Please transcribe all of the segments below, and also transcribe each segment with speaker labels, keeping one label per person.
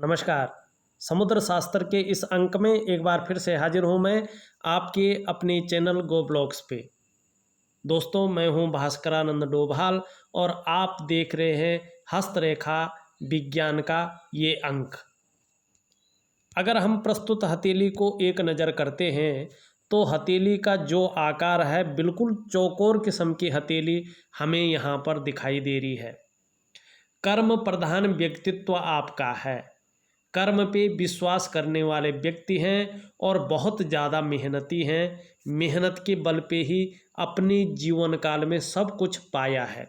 Speaker 1: नमस्कार। समुद्र शास्त्र के इस अंक में एक बार फिर से हाजिर हूँ मैं आपके अपने चैनल गो ब्लॉग्स पे। दोस्तों, मैं हूँ भास्करानंद डोभाल और आप देख रहे हैं हस्तरेखा विज्ञान का ये अंक। अगर हम प्रस्तुत हथेली को एक नज़र करते हैं तो हथेली का जो आकार है बिल्कुल चौकोर किस्म की हथेली हमें यहाँ पर दिखाई दे रही है। कर्म प्रधान व्यक्तित्व आपका है। कर्म पे विश्वास करने वाले व्यक्ति हैं और बहुत ज़्यादा मेहनती हैं। मेहनत के बल पे ही अपने जीवन काल में सब कुछ पाया है।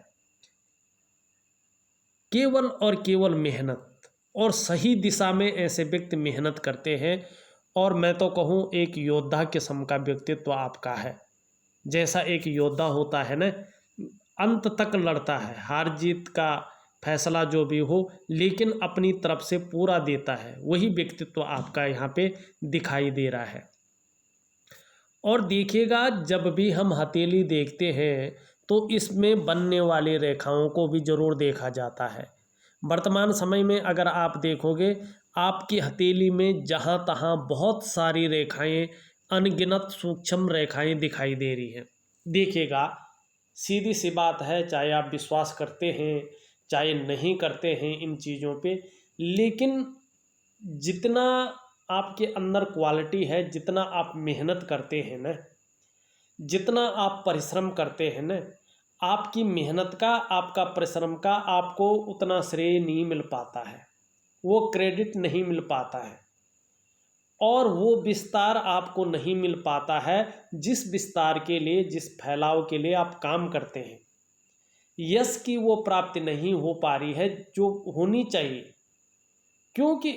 Speaker 1: केवल और केवल मेहनत और सही दिशा में ऐसे व्यक्ति मेहनत करते हैं और मैं तो कहूँ एक योद्धा किस्म का व्यक्तित्व आपका है। जैसा एक योद्धा होता है ना, अंत तक लड़ता है, हार जीत का फैसला जो भी हो लेकिन अपनी तरफ से पूरा देता है, वही व्यक्तित्व आपका यहाँ पे दिखाई दे रहा है। और देखिएगा, जब भी हम हथेली देखते हैं तो इसमें बनने वाली रेखाओं को भी ज़रूर देखा जाता है। वर्तमान समय में अगर आप देखोगे, आपकी हथेली में जहाँ तहाँ बहुत सारी रेखाएं, अनगिनत सूक्ष्म रेखाएं दिखाई दे रही हैं। देखिएगा, सीधी सी बात है, चाहे आप विश्वास करते हैं चाहे नहीं करते हैं इन चीज़ों पे, लेकिन जितना आपके अंदर क्वालिटी है, जितना आप मेहनत करते हैं ना, जितना आप परिश्रम करते हैं ना, आपकी मेहनत का, आपका परिश्रम का आपको उतना श्रेय नहीं मिल पाता है, वो क्रेडिट नहीं मिल पाता है और वो विस्तार आपको नहीं मिल पाता है जिस विस्तार के लिए, जिस फैलाव के लिए आप काम करते हैं। यश की वो प्राप्ति नहीं हो पा रही है जो होनी चाहिए, क्योंकि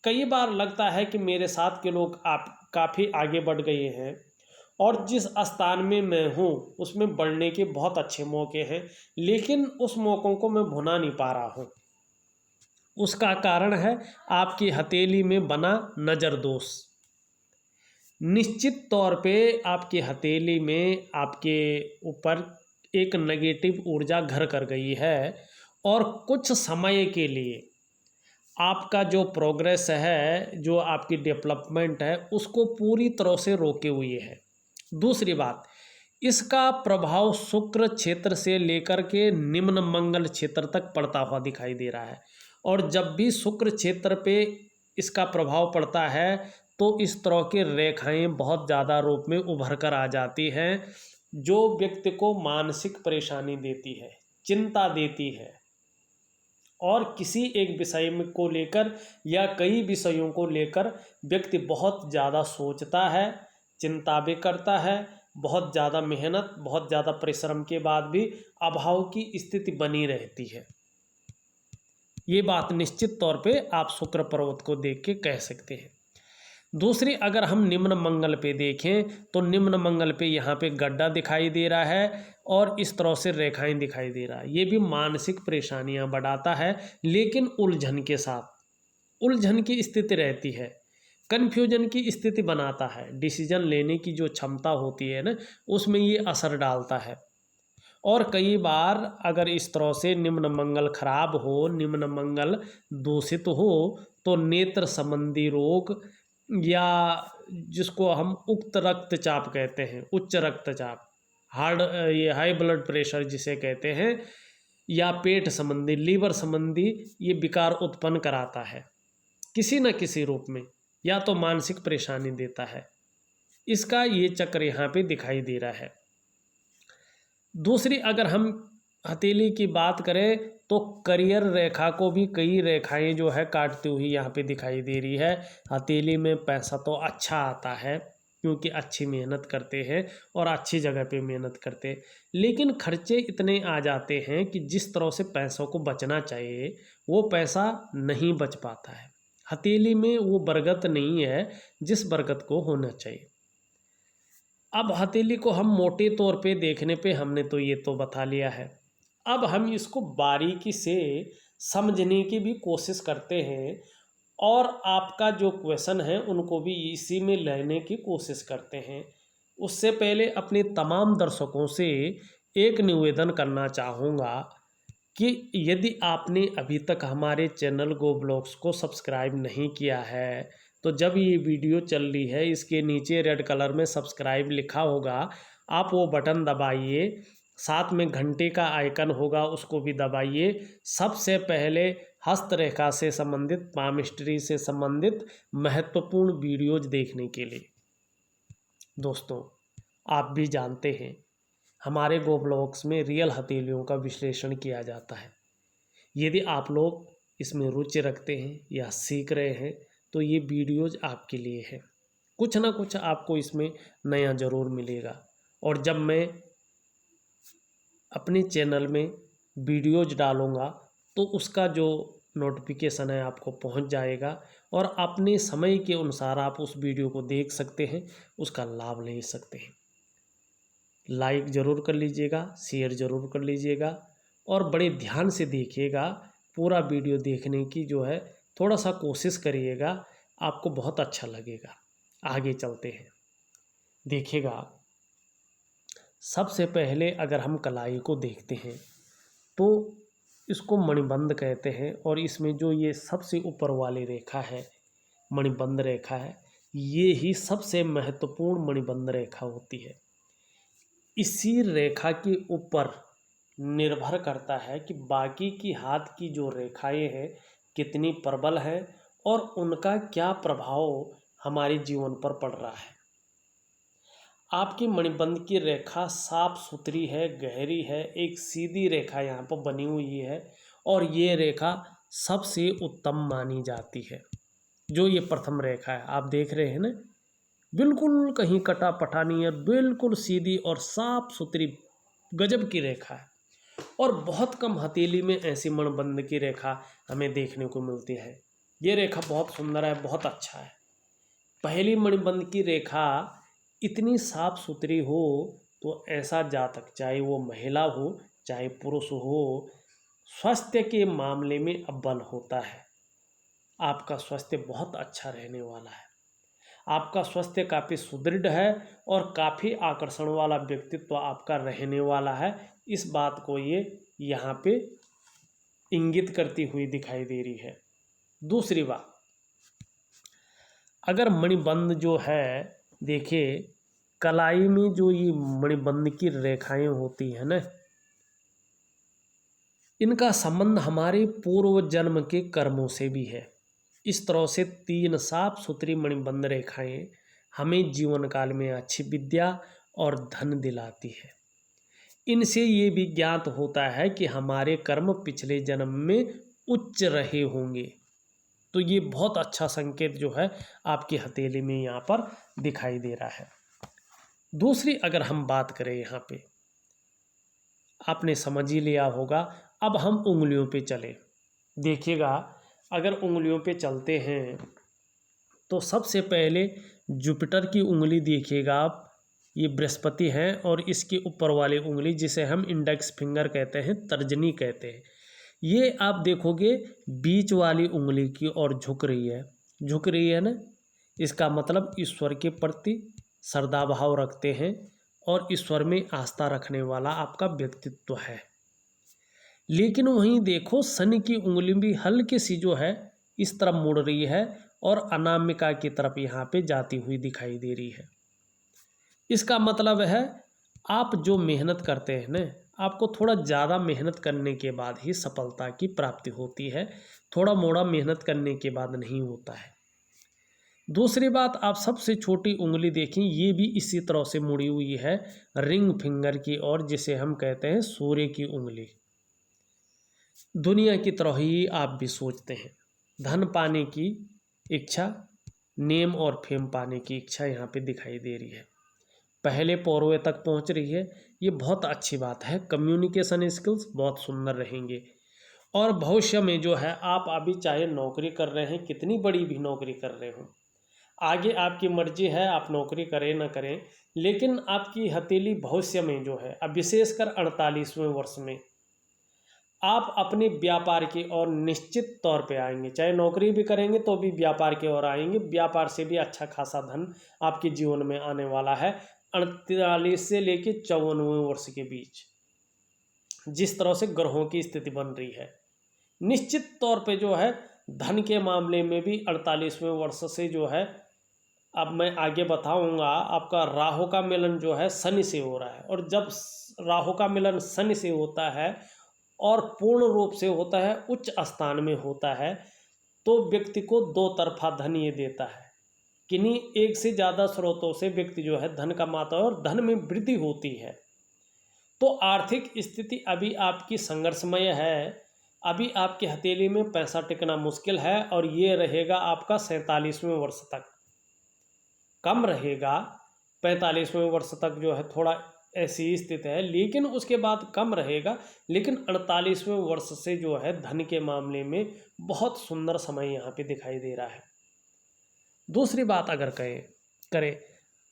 Speaker 1: कई बार लगता है कि मेरे साथ के लोग आप काफ़ी आगे बढ़ गए हैं और जिस स्थान में मैं हूँ उसमें बढ़ने के बहुत अच्छे मौके हैं, लेकिन उस मौक़ों को मैं भुना नहीं पा रहा हूँ। उसका कारण है आपकी हथेली में बना नज़र दोष। निश्चित तौर पे आपकी हथेली में आपके ऊपर एक नेगेटिव ऊर्जा घर कर गई है और कुछ समय के लिए आपका जो प्रोग्रेस है, जो आपकी डेवलपमेंट है, उसको पूरी तरह से रोके हुए है। दूसरी बात, इसका प्रभाव शुक्र क्षेत्र से लेकर के निम्न मंगल क्षेत्र तक पड़ता हुआ दिखाई दे रहा है और जब भी शुक्र क्षेत्र पे इसका प्रभाव पड़ता है तो इस तरह की रेखाएं बहुत ज़्यादा रूप में उभर कर आ जाती हैं, जो व्यक्ति को मानसिक परेशानी देती है, चिंता देती है और किसी एक विषय में को लेकर या कई विषयों को लेकर व्यक्ति बहुत ज़्यादा सोचता है, चिंता भी करता है। बहुत ज़्यादा मेहनत, बहुत ज़्यादा परिश्रम के बाद भी अभाव की स्थिति बनी रहती है। ये बात निश्चित तौर पे आप शुक्र पर्वत को देख के कह सकते हैं। दूसरी, अगर हम निम्न मंगल पे देखें तो निम्न मंगल पे यहाँ पे गड्ढा दिखाई दे रहा है और इस तरह से रेखाएं दिखाई दे रहा है। ये भी मानसिक परेशानियाँ बढ़ाता है, लेकिन उलझन के साथ, उलझन की स्थिति रहती है, कन्फ्यूजन की स्थिति बनाता है। डिसीजन लेने की जो क्षमता होती है ना, उसमें ये असर डालता है। और कई बार अगर इस तरह से निम्न मंगल खराब हो, निम्न मंगल दूषित हो, तो नेत्र संबंधी रोग या जिसको हम उक्त रक्तचाप कहते हैं, उच्च रक्तचाप, ये हाई ब्लड प्रेशर जिसे कहते हैं, या पेट संबंधी, लीवर संबंधी ये विकार उत्पन्न कराता है किसी न किसी रूप में, या तो मानसिक परेशानी देता है। इसका ये चक्र यहाँ पे दिखाई दे रहा है। दूसरी, अगर हम हथेली की बात करें तो करियर रेखा को भी कई रेखाएं जो है काटती हुई यहाँ पे दिखाई दे रही है। हथेली में पैसा तो अच्छा आता है क्योंकि अच्छी मेहनत करते हैं और अच्छी जगह पे मेहनत करते हैं, लेकिन खर्चे इतने आ जाते हैं कि जिस तरह से पैसों को बचना चाहिए वो पैसा नहीं बच पाता है। हथेली में वो बरगद नहीं है जिस बरगद को होना चाहिए। अब हथेली को हम मोटे तौर पे देखने पे हमने तो ये तो बता लिया है। अब हम इसको बारीकी से समझने की भी कोशिश करते हैं और आपका जो क्वेश्चन है उनको भी इसी में लेने की कोशिश करते हैं। उससे पहले अपने तमाम दर्शकों से एक निवेदन करना चाहूँगा कि यदि आपने अभी तक हमारे चैनल गो ब्लॉग्स को सब्सक्राइब नहीं किया है, तो जब ये वीडियो चल रही है इसके नीचे रेड कलर में सब्सक्राइब लिखा होगा, आप वो बटन दबाइए। साथ में घंटे का आइकन होगा, उसको भी दबाइए। सबसे पहले हस्तरेखा से संबंधित, पामिस्ट्री से संबंधित महत्वपूर्ण वीडियोज देखने के लिए। दोस्तों, आप भी जानते हैं हमारे गो ब्लॉग्स में रियल हथेलियों का विश्लेषण किया जाता है। यदि आप लोग इसमें रुचि रखते हैं या सीख रहे हैं तो ये वीडियोज आपके लिए है। कुछ ना कुछ आपको इसमें नया ज़रूर मिलेगा। और जब मैं अपने चैनल में वीडियोज डालूँगा तो उसका जो नोटिफिकेशन है आपको पहुंच जाएगा और अपने समय के अनुसार आप उस वीडियो को देख सकते हैं, उसका लाभ ले सकते हैं। लाइक ज़रूर कर लीजिएगा, शेयर ज़रूर कर लीजिएगा और बड़े ध्यान से देखिएगा। पूरा वीडियो देखने की जो है थोड़ा सा कोशिश करिएगा, आपको बहुत अच्छा लगेगा। आगे चलते हैं। देखिएगा, सबसे पहले अगर हम कलाई को देखते हैं तो इसको मणिबंध कहते हैं और इसमें जो ये सबसे ऊपर वाली रेखा है, मणिबंध रेखा है, ये ही सबसे महत्वपूर्ण मणिबंध रेखा होती है। इसी रेखा के ऊपर निर्भर करता है कि बाकी की हाथ की जो रेखाएं हैं कितनी प्रबल हैं और उनका क्या प्रभाव हमारे जीवन पर पड़ रहा है। आपकी मणिबंध की रेखा साफ सुथरी है, गहरी है, एक सीधी रेखा यहाँ पर बनी हुई है और ये रेखा सबसे उत्तम मानी जाती है। जो ये प्रथम रेखा है आप देख रहे हैं ना, बिल्कुल कहीं कटा पटा नहीं है, बिल्कुल सीधी और साफ सुथरी गजब की रेखा है। और बहुत कम हथेली में ऐसी मणिबंध की रेखा हमें देखने को मिलती है। ये रेखा बहुत सुंदर है, बहुत अच्छा है। पहली मणिबंध की रेखा इतनी साफ सुथरी हो तो ऐसा जातक, चाहे वो महिला हो चाहे पुरुष हो, स्वास्थ्य के मामले में अव्वल होता है। आपका स्वास्थ्य बहुत अच्छा रहने वाला है। आपका स्वास्थ्य काफ़ी सुदृढ़ है और काफ़ी आकर्षण वाला व्यक्तित्व आपका रहने वाला है। इस बात को ये यहाँ पे इंगित करती हुई दिखाई दे रही है। दूसरी बात, अगर मणिबंध जो है, देखिए कलाई में जो ये मणिबंध की रेखाएं होती हैं ना, इनका संबंध हमारे पूर्व जन्म के कर्मों से भी है। इस तरह से 3 साफ सुथरी मणिबंध रेखाएं हमें जीवन काल में अच्छी विद्या और धन दिलाती है। इनसे ये भी ज्ञात होता है कि हमारे कर्म पिछले जन्म में उच्च रहे होंगे। तो ये बहुत अच्छा संकेत जो है आपकी हथेली में यहाँ पर दिखाई दे रहा है। दूसरी अगर हम बात करें, यहाँ पे आपने समझ ही लिया होगा। अब हम उंगलियों पे चले। देखिएगा, अगर उंगलियों पे चलते हैं तो सबसे पहले जुपिटर की उंगली देखिएगा आप, ये बृहस्पति है और इसके ऊपर वाली उंगली जिसे हम इंडेक्स फिंगर कहते हैं, तर्जनी कहते हैं, ये आप देखोगे बीच वाली उंगली की ओर झुक रही है। झुक रही है ना, इसका मतलब ईश्वर के प्रति श्रद्धा भाव रखते हैं और ईश्वर में आस्था रखने वाला आपका व्यक्तित्व है। लेकिन वहीं देखो शनि की उंगली भी हल्की सी जो है इस तरफ मुड़ रही है और अनामिका की तरफ यहाँ पे जाती हुई दिखाई दे रही है। इसका मतलब है आप जो मेहनत करते हैं ना, आपको थोड़ा ज़्यादा मेहनत करने के बाद ही सफलता की प्राप्ति होती है। थोड़ा मोड़ा मेहनत करने के बाद नहीं होता है। दूसरी बात, आप सबसे छोटी उंगली देखें, ये भी इसी तरह से मुड़ी हुई है रिंग फिंगर की ओर, जिसे हम कहते हैं सूर्य की उंगली। दुनिया की तरह ही आप भी सोचते हैं। धन पाने की इच्छा, नेम और फेम पाने की इच्छा यहाँ पे दिखाई दे रही है। पहले पौरवे तक पहुँच रही है, ये बहुत अच्छी बात है। कम्युनिकेशन स्किल्स बहुत सुंदर रहेंगे। और भविष्य में जो है, आप अभी चाहे नौकरी कर रहे हैं, कितनी बड़ी भी नौकरी कर रहे हो, आगे आपकी मर्जी है आप नौकरी करें ना करें, लेकिन आपकी हथेली भविष्य में जो है, अब विशेषकर 48वें वर्ष में आप अपने व्यापार की ओर निश्चित तौर पे आएंगे। चाहे नौकरी भी करेंगे तो भी व्यापार की ओर आएंगे। व्यापार से भी अच्छा खासा धन आपके जीवन में आने वाला है 48 से लेकर 54वें वर्ष के बीच। जिस तरह से ग्रहों की स्थिति बन रही है। निश्चित तौर पे जो है धन के मामले में भी 48वें वर्ष से जो है, अब मैं आगे बताऊंगा, आपका राहु का मिलन जो है शनि से हो रहा है। और जब राहु का मिलन शनि से होता है और पूर्ण रूप से होता है, उच्च स्थान में होता है, तो व्यक्ति को दो तरफा धन ये देता है। किन्हीं एक से ज़्यादा स्रोतों से व्यक्ति जो है धन कमाता है और धन में वृद्धि होती है। तो आर्थिक स्थिति अभी आपकी संघर्षमय है। अभी आपकी हथेली में पैसा टिकना मुश्किल है और ये रहेगा आपका 47वें वर्ष तक, कम रहेगा। 45वें वर्ष तक जो है थोड़ा ऐसी स्थिति है, लेकिन उसके बाद कम रहेगा। लेकिन 48वें वर्ष से जो है धन के मामले में बहुत सुंदर समय यहाँ पे दिखाई दे रहा है। दूसरी बात अगर करें,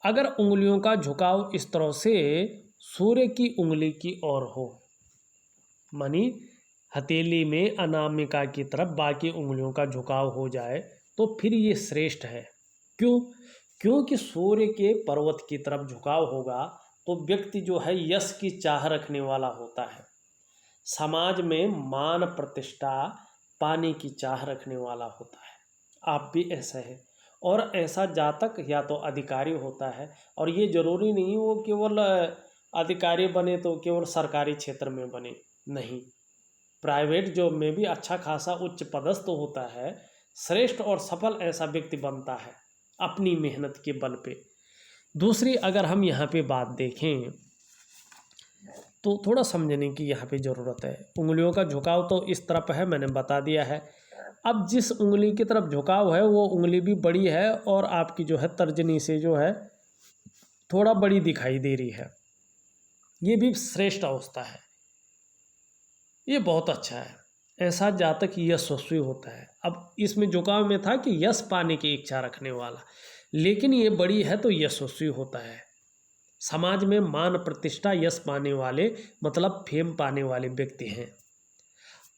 Speaker 1: अगर उंगलियों का झुकाव इस तरह से सूर्य की उंगली की ओर हो, मानी हथेली में अनामिका की तरफ बाकी उंगलियों का झुकाव हो जाए, तो फिर ये श्रेष्ठ है। क्यों? क्योंकि सूर्य के पर्वत की तरफ झुकाव होगा तो व्यक्ति जो है यश की चाह रखने वाला होता है, समाज में मान प्रतिष्ठा पाने की चाह रखने वाला होता है। आप भी ऐसा है। और ऐसा जातक या तो अधिकारी होता है, और ये जरूरी नहीं वो केवल अधिकारी बने तो केवल सरकारी क्षेत्र में बने, नहीं, प्राइवेट जॉब में भी अच्छा खासा उच्च पदस्थ होता है। श्रेष्ठ और सफल ऐसा व्यक्ति बनता है अपनी मेहनत के बल पे। दूसरी अगर हम यहाँ पे बात देखें तो थोड़ा समझने की यहाँ पे ज़रूरत है। उंगलियों का झुकाव तो इस तरफ है, मैंने बता दिया है। अब जिस उंगली की तरफ झुकाव है वो उंगली भी बड़ी है और आपकी जो है तर्जनी से जो है थोड़ा बड़ी दिखाई दे रही है, ये भी श्रेष्ठ अवस्था है, ये बहुत अच्छा है। ऐसा जातक यशस्वी होता है। अब इसमें झुकाव में था कि यश पाने की इच्छा रखने वाला, लेकिन ये बड़ी है तो यशस्वी होता है। समाज में मान प्रतिष्ठा यश पाने वाले मतलब फेम पाने वाले व्यक्ति हैं।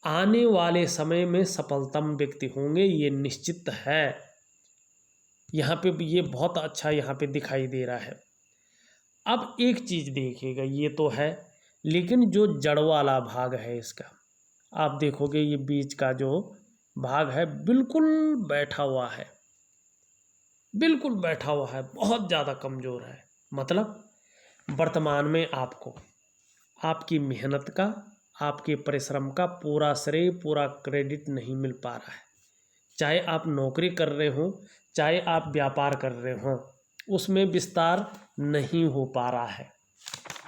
Speaker 1: आने वाले समय में सफलतम व्यक्ति होंगे, ये निश्चित है। यहाँ पे ये बहुत अच्छा यहाँ पे दिखाई दे रहा है। अब एक चीज़ देखिएगा, ये तो है, लेकिन जो जड़ वाला भाग है इसका आप देखोगे, ये बीच का जो भाग है बिल्कुल बैठा हुआ है, बिल्कुल बैठा हुआ है, बहुत ज़्यादा कमज़ोर है। मतलब वर्तमान में आपको आपकी मेहनत का, आपके परिश्रम का पूरा श्रेय, पूरा क्रेडिट नहीं मिल पा रहा है। चाहे आप नौकरी कर रहे हो, चाहे आप व्यापार कर रहे हो, उसमें विस्तार नहीं हो पा रहा है।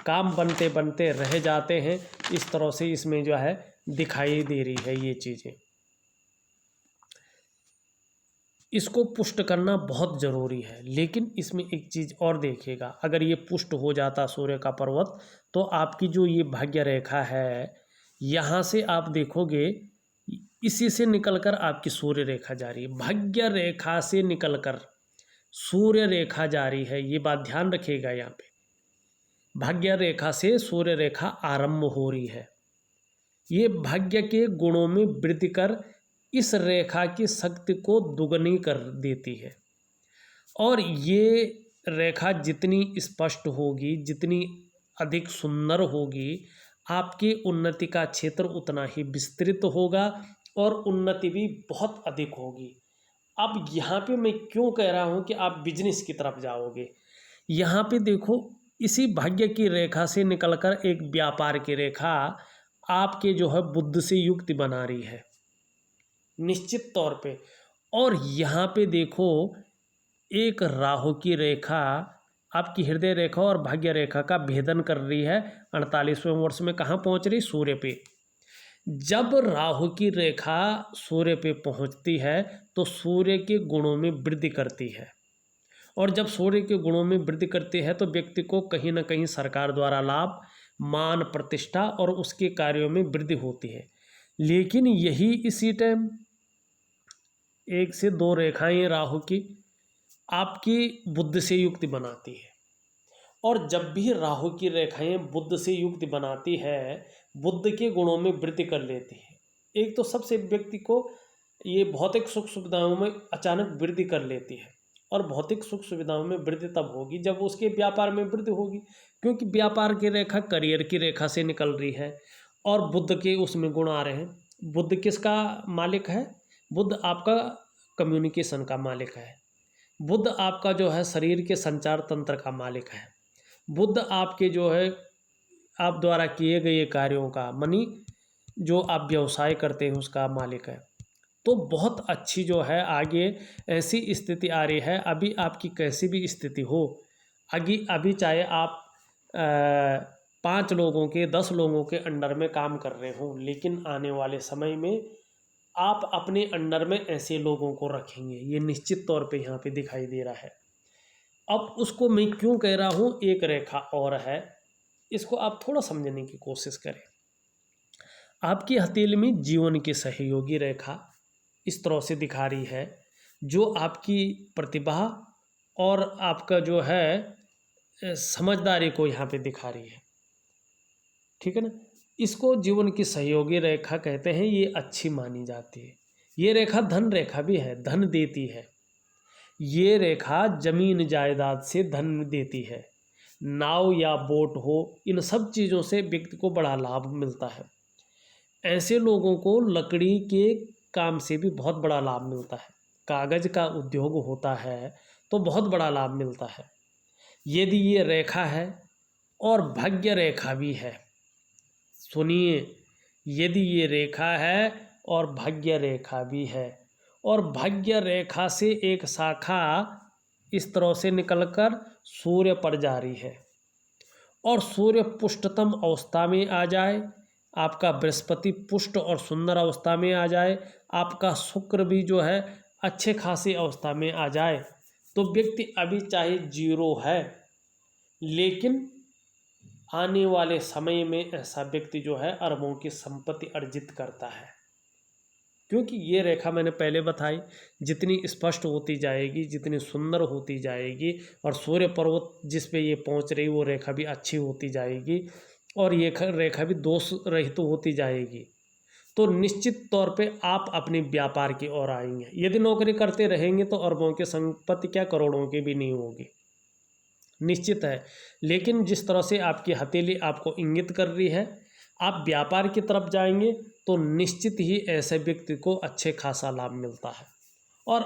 Speaker 1: काम बनते बनते रह जाते हैं, इस तरह से इसमें जो है दिखाई दे रही है ये चीज़ें। इसको पुष्ट करना बहुत ज़रूरी है। लेकिन इसमें एक चीज़ और देखिएगा, अगर ये पुष्ट हो जाता सूर्य का पर्वत, तो आपकी जो ये भाग्य रेखा है, यहाँ से आप देखोगे इसी से निकलकर आपकी सूर्य रेखा जा रही है। भाग्य रेखा से निकलकर सूर्य रेखा जा रही है, ये बात ध्यान रखिएगा। यहाँ पे भाग्य रेखा से सूर्य रेखा आरंभ हो रही है। ये भाग्य के गुणों में वृद्धि कर इस रेखा की शक्ति को दुगनी कर देती है। और ये रेखा जितनी स्पष्ट होगी, जितनी अधिक सुंदर होगी, आपकी उन्नति का क्षेत्र उतना ही विस्तृत होगा और उन्नति भी बहुत अधिक होगी। अब यहाँ पे मैं क्यों कह रहा हूँ कि आप बिजनेस की तरफ जाओगे, यहाँ पे देखो, इसी भाग्य की रेखा से निकलकर एक व्यापार की रेखा आपके जो है बुद्ध से युक्ति बना रही है निश्चित तौर पे। और यहाँ पे देखो, एक राहु की रेखा आपकी हृदय रेखा और भाग्य रेखा का भेदन कर रही है। 48वें वर्ष में कहाँ पहुँच रही? सूर्य पे। जब राहु की रेखा सूर्य पे पहुँचती है तो सूर्य के गुणों में वृद्धि करती है, और जब सूर्य के गुणों में वृद्धि करती है तो व्यक्ति को कहीं ना कहीं सरकार द्वारा लाभ, मान प्रतिष्ठा और उसके कार्यों में वृद्धि होती है। लेकिन यही इसी टाइम 1 से 2 रेखाएं राहु की आपकी बुध से युक्ति बनाती है। और जब भी राहु की रेखाएं बुध से युक्ति बनाती है, बुध के गुणों में वृद्धि कर लेती है। एक तो सबसे व्यक्ति को ये भौतिक सुख सुविधाओं में अचानक वृद्धि कर लेती है, और भौतिक सुख सुविधाओं में वृद्धि तब होगी जब उसके व्यापार में वृद्धि होगी, क्योंकि व्यापार की रेखा करियर की रेखा से निकल रही है। और बुध के उसमें गुण आ रहे हैं। बुध किसका मालिक है? बुध आपका कम्युनिकेशन का मालिक है। बुध आपका जो है शरीर के संचार तंत्र का मालिक है। बुध आपके जो है आप द्वारा किए गए कार्यों का मनी जो आप व्यवसाय करते हैं उसका मालिक है। तो बहुत अच्छी जो है आगे ऐसी स्थिति आ रही है। अभी आपकी कैसी भी स्थिति हो, अभी चाहे आप 5 लोगों के 10 लोगों के अंडर में काम कर रहे हो, लेकिन आने वाले समय में आप अपने अंडर में ऐसे लोगों को रखेंगे, ये निश्चित तौर पे यहाँ पे दिखाई दे रहा है। अब उसको मैं क्यों कह रहा हूँ, एक रेखा और है, इसको आप थोड़ा समझने की कोशिश करें। आपकी हथेली में जीवन की सहयोगी रेखा इस तरह से दिखा रही है, जो आपकी प्रतिभा और आपका जो है समझदारी को यहाँ पे दिखा रही है। ठीक है ना। इसको जीवन की सहयोगी रेखा कहते हैं, ये अच्छी मानी जाती है। ये रेखा धन रेखा भी है, धन देती है। ये रेखा जमीन जायदाद से धन देती है। नाव या बोट हो, इन सब चीज़ों से व्यक्ति को बड़ा लाभ मिलता है। ऐसे लोगों को लकड़ी के काम से भी बहुत बड़ा लाभ मिलता है। कागज़ का उद्योग होता है तो बहुत बड़ा लाभ मिलता है। यदि ये रेखा है और भाग्य रेखा भी है, सुनिए, यदि ये रेखा है और भाग्य रेखा भी है, और भाग्य रेखा से एक शाखा इस तरह से निकलकर सूर्य पर जा रही है, और सूर्य पुष्टतम अवस्था में आ जाए, आपका बृहस्पति पुष्ट और सुंदर अवस्था में आ जाए, आपका शुक्र भी जो है अच्छे खासी अवस्था में आ जाए, तो व्यक्ति अभी चाहे जीरो है, लेकिन आने वाले समय में ऐसा व्यक्ति जो है अरबों की संपत्ति अर्जित करता है। क्योंकि ये रेखा मैंने पहले बताई, जितनी स्पष्ट होती जाएगी, जितनी सुंदर होती जाएगी, और सूर्य पर्वत जिस पे ये पहुंच रही वो रेखा भी अच्छी होती जाएगी, और ये रेखा भी दोष रहित होती जाएगी, तो निश्चित तौर पे आप अपने व्यापार की ओर आएंगे। यदि नौकरी करते रहेंगे तो अरबों की संपत्ति क्या करोड़ों की भी नहीं होगी, निश्चित है। लेकिन जिस तरह से आपकी हथेली आपको इंगित कर रही है, आप व्यापार की तरफ जाएंगे तो निश्चित ही ऐसे व्यक्ति को अच्छे खासा लाभ मिलता है। और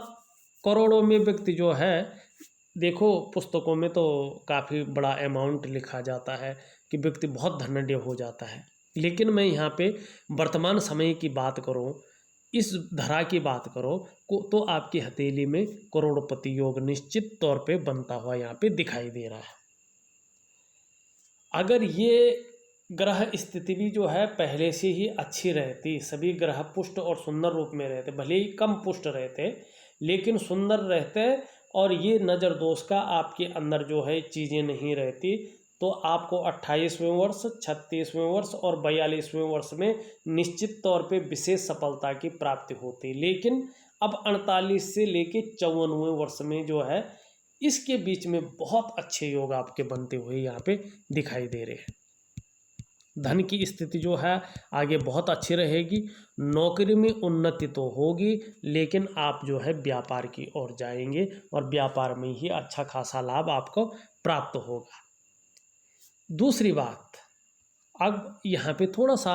Speaker 1: करोड़ों में व्यक्ति जो है, देखो पुस्तकों में तो काफ़ी बड़ा अमाउंट लिखा जाता है कि व्यक्ति बहुत धनाढ्य हो जाता है, लेकिन मैं यहाँ पे वर्तमान समय की बात करूँ, इस धरा की बात करो तो आपकी हथेली में करोड़पति योग निश्चित तौर पे बनता हुआ यहाँ पे दिखाई दे रहा है। अगर ये ग्रह स्थिति भी जो है पहले से ही अच्छी रहती, सभी ग्रह पुष्ट और सुंदर रूप में रहते, भले ही कम पुष्ट रहते लेकिन सुंदर रहते, और ये नज़र दोष का आपके अंदर जो है चीज़ें नहीं रहती, तो आपको 28वें वर्ष, 36वें वर्ष और 42वें वर्ष में निश्चित तौर पे विशेष सफलता की प्राप्ति होती। लेकिन अब 48 से लेके 54वें वर्ष में जो है, इसके बीच में बहुत अच्छे योग आपके बनते हुए यहाँ पे दिखाई दे रहे हैं। धन की स्थिति जो है आगे बहुत अच्छी रहेगी, नौकरी में उन्नति तो होगी, लेकिन आप जो है व्यापार की ओर जाएंगे और व्यापार में ही अच्छा खासा लाभ आपको प्राप्त होगा। दूसरी बात, अब यहाँ पे थोड़ा सा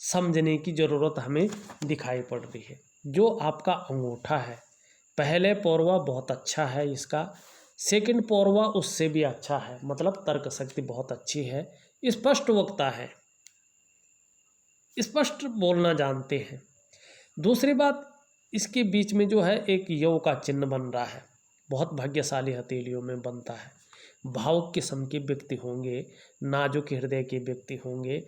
Speaker 1: समझने की ज़रूरत हमें दिखाई पड़ रही है। जो आपका अंगूठा है, पहले पौरवा बहुत अच्छा है इसका, सेकंड पौरवा उससे भी अच्छा है, मतलब तर्क शक्ति बहुत अच्छी है, स्पष्ट वक्ता है, स्पष्ट बोलना जानते हैं। दूसरी बात, इसके बीच में जो है एक यव का चिन्ह बन रहा है, बहुत भाग्यशाली हथेलियों में बनता है। भावुक किस्म के व्यक्ति होंगे, नाजुक हृदय के व्यक्ति होंगे,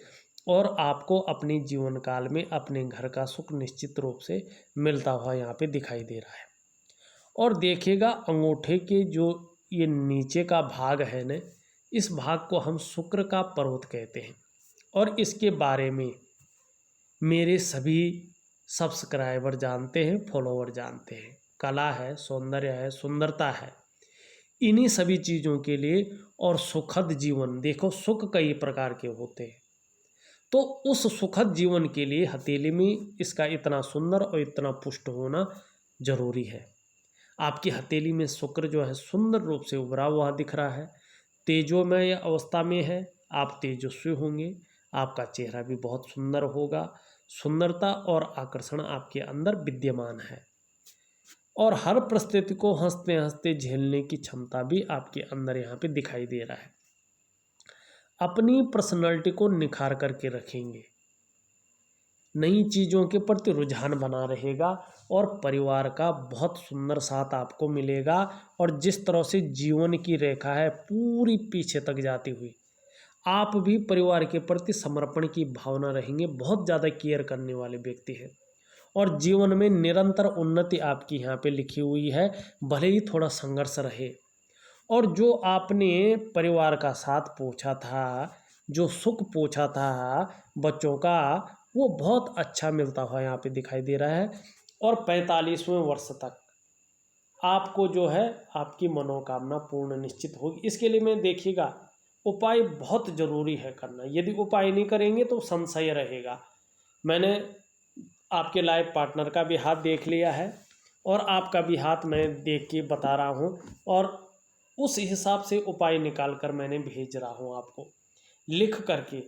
Speaker 1: और आपको अपने जीवन काल में अपने घर का सुख निश्चित रूप से मिलता हुआ यहाँ पे दिखाई दे रहा है। और देखिएगा अंगूठे के जो ये नीचे का भाग है न, इस भाग को हम शुक्र का पर्वत कहते हैं, और इसके बारे में मेरे सभी सब्सक्राइबर जानते हैं, फॉलोवर जानते हैं। कला है, सौंदर्य है, सुंदरता है, इन्हीं सभी चीज़ों के लिए, और सुखद जीवन, देखो सुख कई प्रकार के होते हैं, तो उस सुखद जीवन के लिए हथेली में इसका इतना सुंदर और इतना पुष्ट होना जरूरी है। आपकी हथेली में शुक्र जो है सुंदर रूप से उभरा हुआ दिख रहा है, तेजोमय अवस्था में है, आप तेजस्वी होंगे, आपका चेहरा भी बहुत सुंदर होगा। सुंदरता और आकर्षण आपके अंदर विद्यमान है और हर परिस्थिति को हंसते हंसते झेलने की क्षमता भी आपके अंदर यहाँ पे दिखाई दे रहा है। अपनी पर्सनैलिटी को निखार करके रखेंगे, नई चीज़ों के प्रति रुझान बना रहेगा और परिवार का बहुत सुंदर साथ आपको मिलेगा। और जिस तरह से जीवन की रेखा है पूरी पीछे तक जाती हुई, आप भी परिवार के प्रति समर्पण की भावना रहेंगे, बहुत ज़्यादा केयर करने वाले व्यक्ति हैं और जीवन में निरंतर उन्नति आपकी यहाँ पे लिखी हुई है, भले ही थोड़ा संघर्ष रहे। और जो आपने परिवार का साथ पूछा था, जो सुख पूछा था बच्चों का, वो बहुत अच्छा मिलता हुआ यहाँ पे दिखाई दे रहा है। और 45वें वर्ष तक आपको जो है आपकी मनोकामना पूर्ण निश्चित होगी। इसके लिए मैं देखिएगा उपाय बहुत ज़रूरी है करना, यदि उपाय नहीं करेंगे तो संशय रहेगा। मैंने आपके लाइफ पार्टनर का भी हाथ देख लिया है और आपका भी हाथ मैं देख के बता रहा हूँ और उस हिसाब से उपाय निकाल कर मैंने भेज रहा हूँ आपको लिख करके।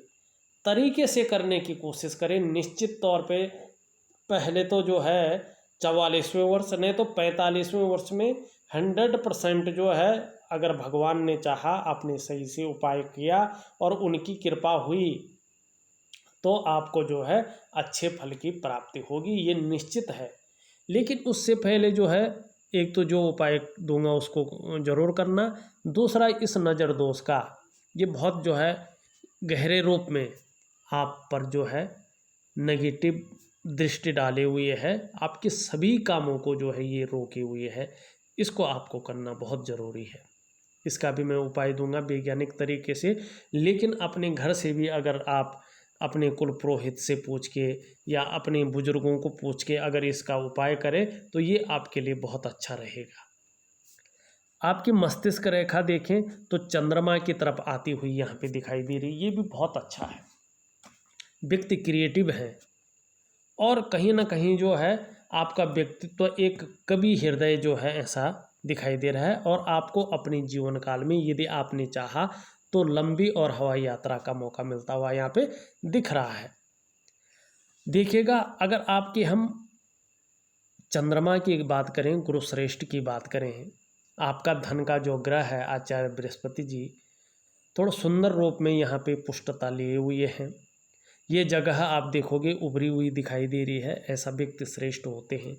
Speaker 1: तरीके से करने की कोशिश करें निश्चित तौर पे। पहले तो जो है 44वें वर्ष, नहीं तो 45वें वर्ष में 100% जो है, अगर भगवान ने चाहा, आपने सही से उपाय किया और उनकी कृपा हुई तो आपको जो है अच्छे फल की प्राप्ति होगी, ये निश्चित है। लेकिन उससे पहले जो है एक तो जो उपाय दूंगा उसको ज़रूर करना। दूसरा, इस नज़र दोष का ये बहुत जो है गहरे रूप में आप पर जो है नेगेटिव दृष्टि डाले हुए है, आपके सभी कामों को जो है ये रोके हुए है। इसको आपको करना बहुत ज़रूरी है। इसका भी मैं उपाय दूंगा वैज्ञानिक तरीके से। लेकिन अपने घर से भी अगर आप अपने कुल पुरोहित से पूछ के या अपने बुजुर्गों को पूछ के अगर इसका उपाय करें तो ये आपके लिए बहुत अच्छा रहेगा। आपकी मस्तिष्क रेखा देखें तो चंद्रमा की तरफ आती हुई यहाँ पे दिखाई दे रही, ये भी बहुत अच्छा है। व्यक्ति क्रिएटिव है और कहीं ना कहीं जो है आपका व्यक्तित्व एक कवि हृदय जो है ऐसा दिखाई दे रहा है। और आपको अपने जीवन काल में यदि आपने चाहा तो लंबी और हवाई यात्रा का मौका मिलता हुआ यहाँ पे दिख रहा है। देखिएगा, अगर आपकी हम चंद्रमा की बात करें, गुरु श्रेष्ठ की बात करें, आपका धन का जो ग्रह है आचार्य बृहस्पति जी थोड़ा सुंदर रूप में यहाँ पे पुष्टता लिए हुए हैं। ये जगह आप देखोगे उभरी हुई दिखाई दे रही है। ऐसा व्यक्ति श्रेष्ठ होते हैं,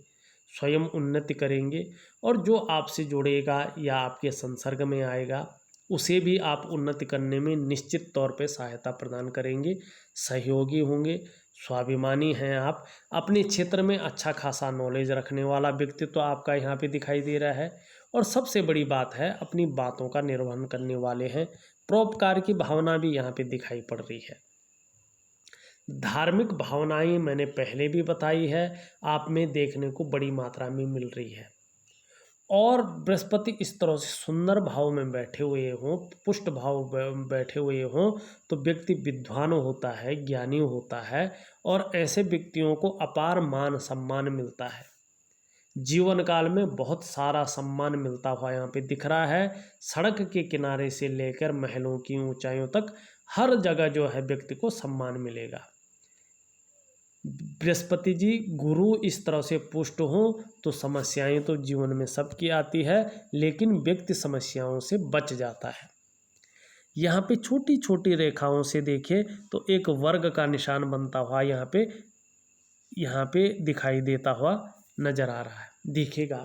Speaker 1: स्वयं उन्नति करेंगे और जो आपसे जुड़ेगा या आपके संसर्ग में आएगा उसे भी आप उन्नति करने में निश्चित तौर पे सहायता प्रदान करेंगे, सहयोगी होंगे। स्वाभिमानी हैं आप, अपने क्षेत्र में अच्छा खासा नॉलेज रखने वाला व्यक्तित्व तो आपका यहाँ पे दिखाई दे रहा है। और सबसे बड़ी बात है अपनी बातों का निर्वहन करने वाले हैं। परोपकार की भावना भी यहाँ पे दिखाई पड़ रही है। धार्मिक भावनाएं मैंने पहले भी बताई है, आप में देखने को बड़ी मात्रा में मिल रही है। और बृहस्पति इस तरह से सुंदर भाव में बैठे हुए हों, पुष्ट भाव बैठे हुए हों तो व्यक्ति विद्वान होता है, ज्ञानी होता है और ऐसे व्यक्तियों को अपार मान सम्मान मिलता है। जीवन काल में बहुत सारा सम्मान मिलता हुआ यहाँ पे दिख रहा है। सड़क के किनारे से लेकर महलों की ऊंचाइयों तक हर जगह जो है व्यक्ति को सम्मान मिलेगा। बृहस्पति जी गुरु इस तरह से पुष्ट हों तो समस्याएं तो जीवन में सबकी आती है, लेकिन व्यक्ति समस्याओं से बच जाता है। यहाँ पे छोटी छोटी रेखाओं से देखें तो एक वर्ग का निशान बनता हुआ यहाँ पे दिखाई देता हुआ नजर आ रहा है। देखिएगा,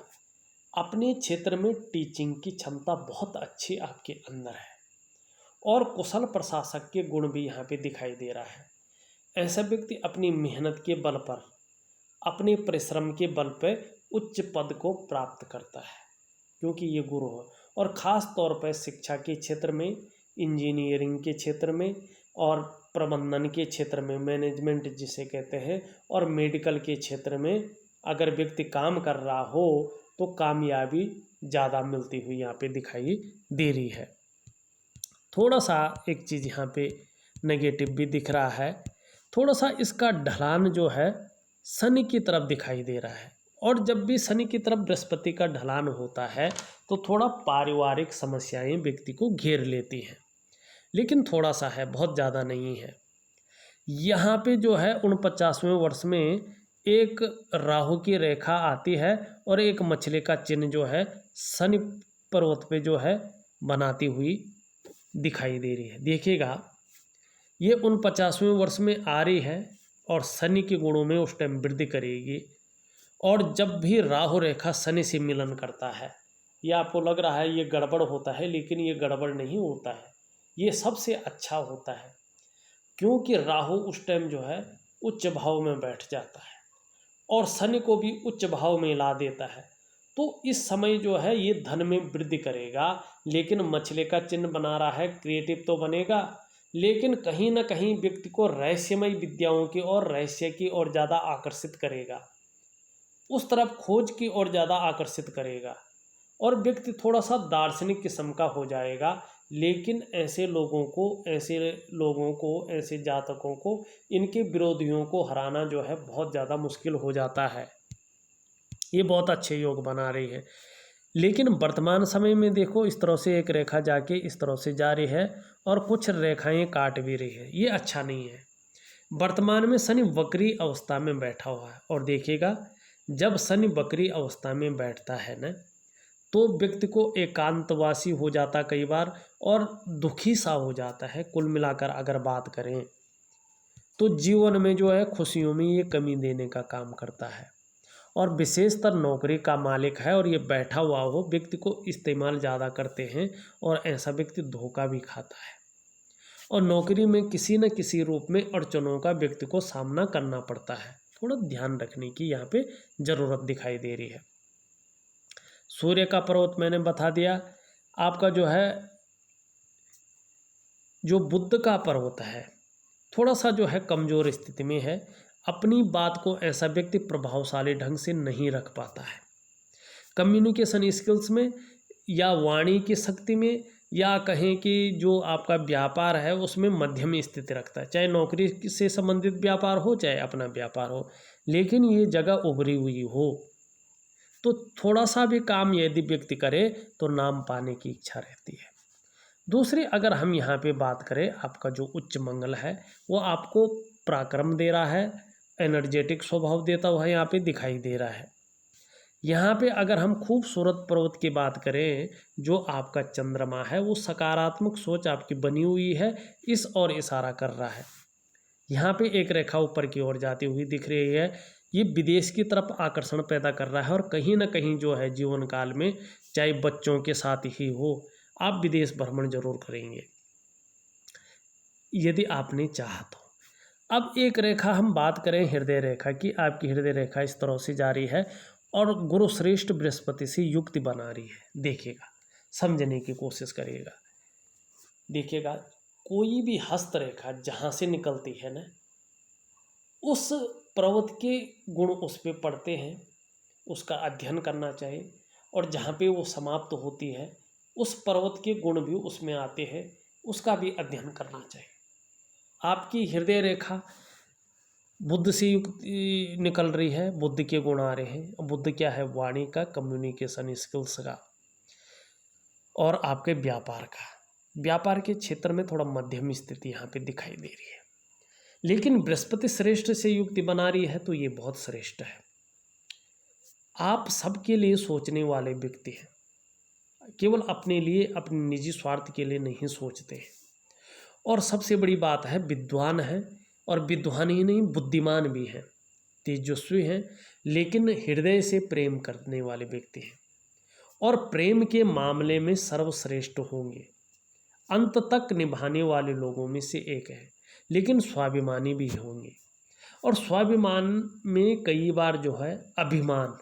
Speaker 1: अपने क्षेत्र में टीचिंग की क्षमता बहुत अच्छी आपके अंदर है और कुशल प्रशासक के गुण भी यहाँ पे दिखाई दे रहा है। ऐसा व्यक्ति अपनी मेहनत के बल पर, अपने परिश्रम के बल पर उच्च पद को प्राप्त करता है, क्योंकि ये गुरु है। और ख़ास तौर पर शिक्षा के क्षेत्र में, इंजीनियरिंग के क्षेत्र में और प्रबंधन के क्षेत्र में, मैनेजमेंट जिसे कहते हैं, और मेडिकल के क्षेत्र में अगर व्यक्ति काम कर रहा हो तो कामयाबी ज़्यादा मिलती हुई यहाँ पे दिखाई दे रही है। थोड़ा सा एक चीज़ यहाँ पे नेगेटिव भी दिख रहा है, थोड़ा सा इसका ढलान जो है शनि की तरफ दिखाई दे रहा है। और जब भी शनि की तरफ बृहस्पति का ढलान होता है तो थोड़ा पारिवारिक समस्याएं व्यक्ति को घेर लेती हैं, लेकिन थोड़ा सा है, बहुत ज़्यादा नहीं है। यहाँ पे जो है 49वें वर्ष में एक राहु की रेखा आती है और एक मछली का चिन्ह जो है शनि पर्वत पे जो है बनाती हुई दिखाई दे रही है। देखिएगा, ये 49वें वर्ष में आ रही है और शनि के गुणों में उस टाइम वृद्धि करेगी। और जब भी राहु रेखा शनि से मिलन करता है, ये आपको लग रहा है ये गड़बड़ होता है, लेकिन ये गड़बड़ नहीं होता है, ये सबसे अच्छा होता है। क्योंकि राहु उस टाइम जो है उच्च भाव में बैठ जाता है और शनि को भी उच्च भाव में ला देता है। तो इस समय जो है ये धन में वृद्धि करेगा, लेकिन मछली का चिन्ह बना रहा है, क्रिएटिव तो बनेगा, लेकिन कहीं ना कहीं व्यक्ति को रहस्यमय विद्याओं की और रहस्य की ओर ज़्यादा आकर्षित करेगा, उस तरफ खोज की ओर ज़्यादा आकर्षित करेगा और व्यक्ति थोड़ा सा दार्शनिक किस्म का हो जाएगा। लेकिन ऐसे लोगों को ऐसे जातकों को इनके विरोधियों को हराना जो है बहुत ज़्यादा मुश्किल हो जाता है। ये बहुत अच्छे योग बना रही है, लेकिन वर्तमान समय में देखो इस तरह से एक रेखा जाके इस तरह से जा रही है और कुछ रेखाएं काट भी रही है, ये अच्छा नहीं है। वर्तमान में शनि वक्री अवस्था में बैठा हुआ है और देखिएगा, जब शनि वक्री अवस्था में बैठता है ना, तो व्यक्ति को एकांतवासी हो जाता कई बार और दुखी सा हो जाता है। कुल मिलाकर अगर बात करें तो जीवन में जो है खुशियों में ये कमी देने का काम करता है और विशेषतर नौकरी का मालिक है और ये बैठा हुआ हो व्यक्ति को इस्तेमाल ज़्यादा करते हैं और ऐसा व्यक्ति धोखा भी खाता है और नौकरी में किसी न किसी रूप में अड़चनों का व्यक्ति को सामना करना पड़ता है। थोड़ा ध्यान रखने की यहाँ पे ज़रूरत दिखाई दे रही है। सूर्य का पर्वत मैंने बता दिया। आपका जो है जो बुध का पर्वत है थोड़ा सा जो है कमज़ोर स्थिति में है। अपनी बात को ऐसा व्यक्ति प्रभावशाली ढंग से नहीं रख पाता है। कम्युनिकेशन स्किल्स में या वाणी की शक्ति में या कहें कि जो आपका व्यापार है उसमें मध्यम स्थिति रखता है, चाहे नौकरी से संबंधित व्यापार हो चाहे अपना व्यापार हो, लेकिन ये जगह उभरी हुई हो तो थोड़ा सा भी काम यदि व्यक्ति करे तो नाम पाने की इच्छा रहती है। दूसरी अगर हम यहाँ पे बात करें, आपका जो उच्च मंगल है वो आपको पराक्रम दे रहा है, एनर्जेटिक स्वभाव देता हुआ यहाँ पे दिखाई दे रहा है। यहाँ पे अगर हम खूबसूरत पर्वत की बात करें, जो आपका चंद्रमा है वो सकारात्मक सोच आपकी बनी हुई है, इस ओर इशारा कर रहा है। यहाँ पे एक रेखा ऊपर की ओर जाती हुई दिख रही है, ये विदेश की तरफ आकर्षण पैदा कर रहा है और कहीं ना कहीं जो है जीवन काल में चाहे बच्चों के साथ ही हो, आप विदेश भ्रमण जरूर करेंगे यदि आपने चाहा तो। अब एक रेखा हम बात करें हृदय रेखा की, आपकी हृदय रेखा इस तरह से जा रही है और गुरु श्रेष्ठ बृहस्पति से युक्ति बना रही है। देखिएगा, समझने की कोशिश करिएगा। देखिएगा, कोई भी हस्त रेखा जहाँ से निकलती है ना, उस पर्वत के गुण उस पर पड़ते हैं, उसका अध्ययन करना चाहिए और जहाँ पे वो समाप्त होती है उस पर्वत के गुण भी उसमें आते हैं, उसका भी अध्ययन करना चाहिए। आपकी हृदय रेखा बुध से युक्त निकल रही है, बुध के गुण आ रहे हैं। बुध क्या है? वाणी का, कम्युनिकेशन स्किल्स का और आपके व्यापार का। व्यापार के क्षेत्र में थोड़ा मध्यम स्थिति यहाँ पे दिखाई दे रही है, लेकिन बृहस्पति श्रेष्ठ से युक्ति बना रही है तो ये बहुत श्रेष्ठ है। आप सबके लिए सोचने वाले व्यक्ति हैं, केवल अपने लिए, अपने निजी स्वार्थ के लिए नहीं सोचते हैं। और सबसे बड़ी बात है, विद्वान है और विद्वान ही नहीं बुद्धिमान भी हैं, तेजस्वी हैं, लेकिन हृदय से प्रेम करने वाले व्यक्ति हैं और प्रेम के मामले में सर्वश्रेष्ठ होंगे। अंत तक निभाने वाले लोगों में से एक है, लेकिन स्वाभिमानी भी होंगे और स्वाभिमान में कई बार जो है अभिमान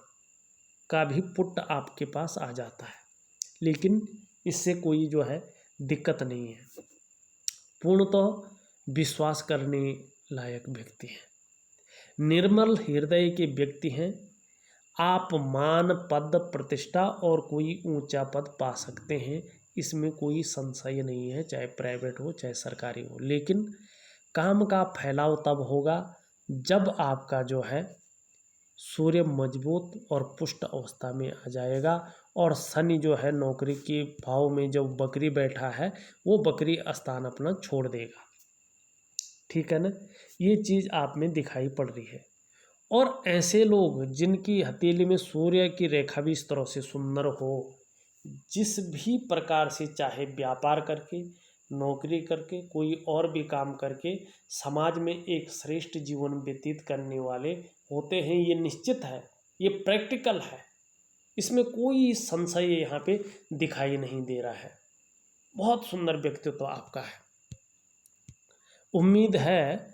Speaker 1: का भी पुट आपके पास आ जाता है, लेकिन इससे कोई जो है दिक्कत नहीं है। पूर्णतः विश्वास करने लायक व्यक्ति हैं, निर्मल हृदय के व्यक्ति हैं। आप मान, पद, प्रतिष्ठा और कोई ऊंचा पद पा सकते हैं, इसमें कोई संशय नहीं है, चाहे प्राइवेट हो चाहे सरकारी हो। लेकिन काम का फैलाव तब होगा जब आपका जो है सूर्य मजबूत और पुष्ट अवस्था में आ जाएगा और शनि जो है नौकरी के भाव में जब बकरी बैठा है वो बकरी स्थान अपना छोड़ देगा। ठीक है ना, ये चीज़ आप में दिखाई पड़ रही है। और ऐसे लोग जिनकी हथेली में सूर्य की रेखा भी इस तरह से सुंदर हो, जिस भी प्रकार से चाहे व्यापार करके, नौकरी करके, कोई और भी काम करके समाज में एक श्रेष्ठ जीवन व्यतीत करने वाले होते हैं, ये निश्चित है, ये प्रैक्टिकल है, इसमें कोई संशय यहाँ पे दिखाई नहीं दे रहा है। बहुत सुंदर व्यक्तित्व आपका है। उम्मीद है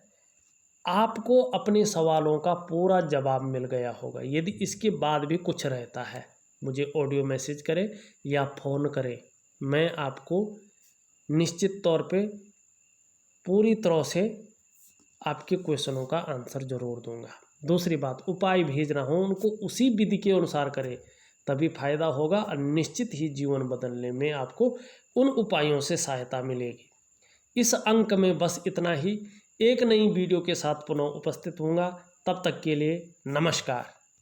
Speaker 1: आपको अपने सवालों का पूरा जवाब मिल गया होगा। यदि इसके बाद भी कुछ रहता है, मुझे ऑडियो मैसेज करें या फ़ोन करें, मैं आपको निश्चित तौर पे पूरी तरह से आपके क्वेश्चनों का आंसर ज़रूर दूंगा। दूसरी बात, उपाय भेज रहा हूँ उनको उसी विधि के अनुसार करें, तभी फायदा होगा और निश्चित ही जीवन बदलने में आपको उन उपायों से सहायता मिलेगी। इस अंक में बस इतना ही। एक नई वीडियो के साथ पुनः उपस्थित होऊंगा। तब तक के लिए नमस्कार।